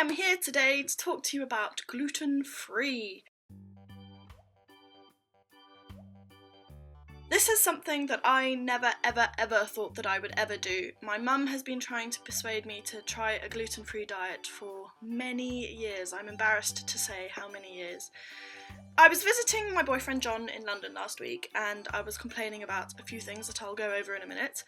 am here today to talk to you about gluten-free. This is something that I never ever thought that I would ever do. My mum has been trying to persuade me to try a gluten-free diet for many years. I'm embarrassed to say how many years. I was visiting my boyfriend John in London last week and I was complaining about a few things that I'll go over in a minute,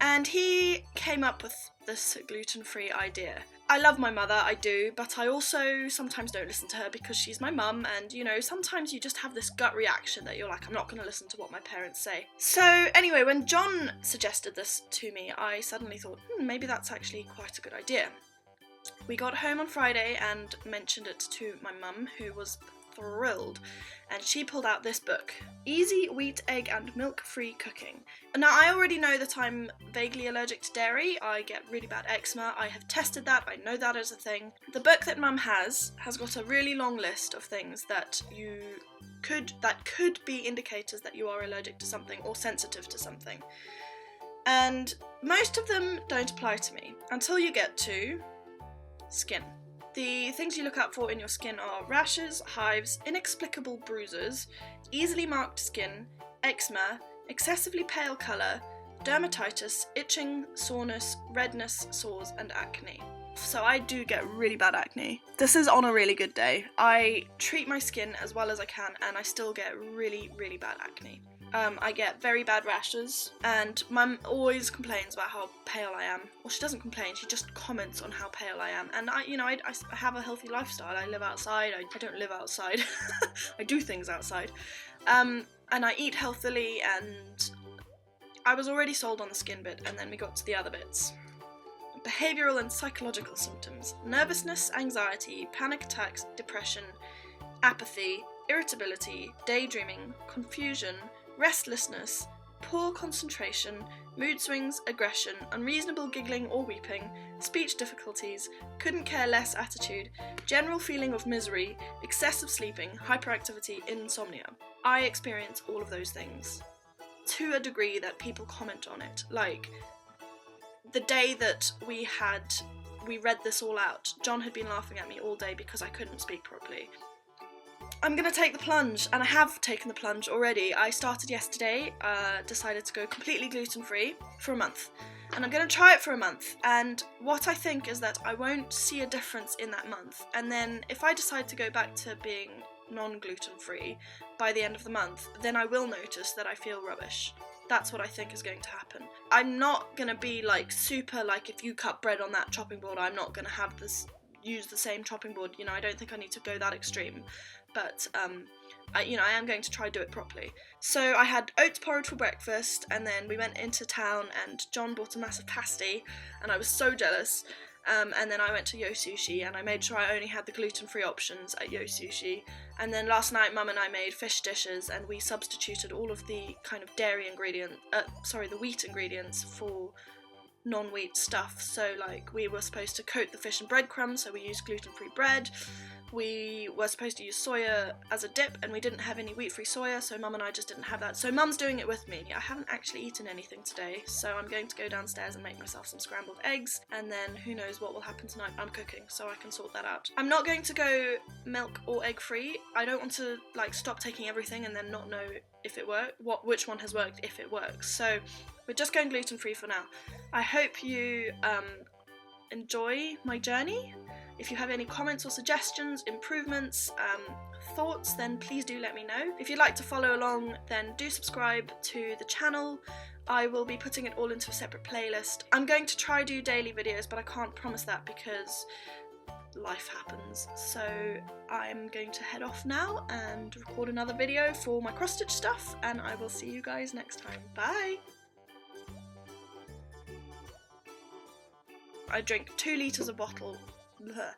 and he came up with this gluten-free idea. I love my mother, I do, but I also sometimes don't listen to her because she's my mum, and you know, sometimes you just have this gut reaction that you're like, I'm not going to listen to what my parents say. So anyway, when John suggested this to me, I suddenly thought, maybe that's actually quite a good idea. We got home on Friday and mentioned it to my mum, who was thrilled, and she pulled out this book, Easy Wheat, Egg and Milk-Free Cooking. Now, I already know that I'm vaguely allergic to dairy. I get really bad eczema. I have tested that. I know that is a thing. The book that Mum has got a really long list of things that could be indicators that you are allergic to something or sensitive to something. And most of them don't apply to me until you get to skin. The things you look out for in your skin are rashes, hives, inexplicable bruises, easily marked skin, eczema, excessively pale colour, dermatitis, itching, soreness, redness, sores, and acne. So I do get really bad acne. This is on a really good day. I treat my skin as well as I can and I still get really bad acne. I get very bad rashes, and Mum always complains about how pale I am. Well, she doesn't complain, she just comments on how pale I am. And I have a healthy lifestyle. I live outside. I don't live outside. I do things outside. And I eat healthily, and I was already sold on the skin bit, and then we got to the other bits. Behavioural and psychological symptoms: nervousness, anxiety, panic attacks, depression, apathy, irritability, daydreaming, confusion, restlessness, poor concentration, mood swings, aggression, unreasonable giggling or weeping, speech difficulties, couldn't care less attitude, general feeling of misery, excessive sleeping, hyperactivity, insomnia. I experience all of those things to a degree that people comment on it. Like, the day that we read this all out, John had been laughing at me all day because I couldn't speak properly. I'm going to take the plunge, and I have taken the plunge already. I started yesterday, decided to go completely gluten-free for a month. And I'm going to try it for a month, and what I think is that I won't see a difference in that month. And then if I decide to go back to being non-gluten-free by the end of the month, then I will notice that I feel rubbish. That's what I think is going to happen. I'm not going to be like super, like if you cut bread on that chopping board, I'm not going to have this use the same chopping board. You know, I don't think I need to go that extreme. But I am going to try do it properly. So I had oats porridge for breakfast, and then we went into town and John bought a massive pasty, and I was so jealous. And then I went to Yo Sushi, and I made sure I only had the gluten-free options at Yo Sushi. And then last night Mum and I made fish dishes, and we substituted all of the kind of the wheat ingredients for non-wheat stuff. So like, we were supposed to coat the fish in breadcrumbs, so we used gluten-free bread. We were supposed to use soya as a dip, and we didn't have any wheat-free soya, so Mum and I just didn't have that. So Mum's doing it with me. I haven't actually eaten anything today, so I'm going to go downstairs and make myself some scrambled eggs, and then who knows what will happen tonight. I'm cooking, so I can sort that out. I'm not going to go milk or egg-free. I don't want to stop taking everything and then not know if it worked, which one has worked, if it works. So we're just going gluten-free for now. I hope you enjoy my journey. If you have any comments or suggestions, improvements, thoughts, then please do let me know. If you'd like to follow along, then do subscribe to the channel. I will be putting it all into a separate playlist. I'm going to try do daily videos, but I can't promise that because life happens. So I'm going to head off now and record another video for my cross-stitch stuff, and I will see you guys next time. Bye! I drink 2 litres of bottle. Blech.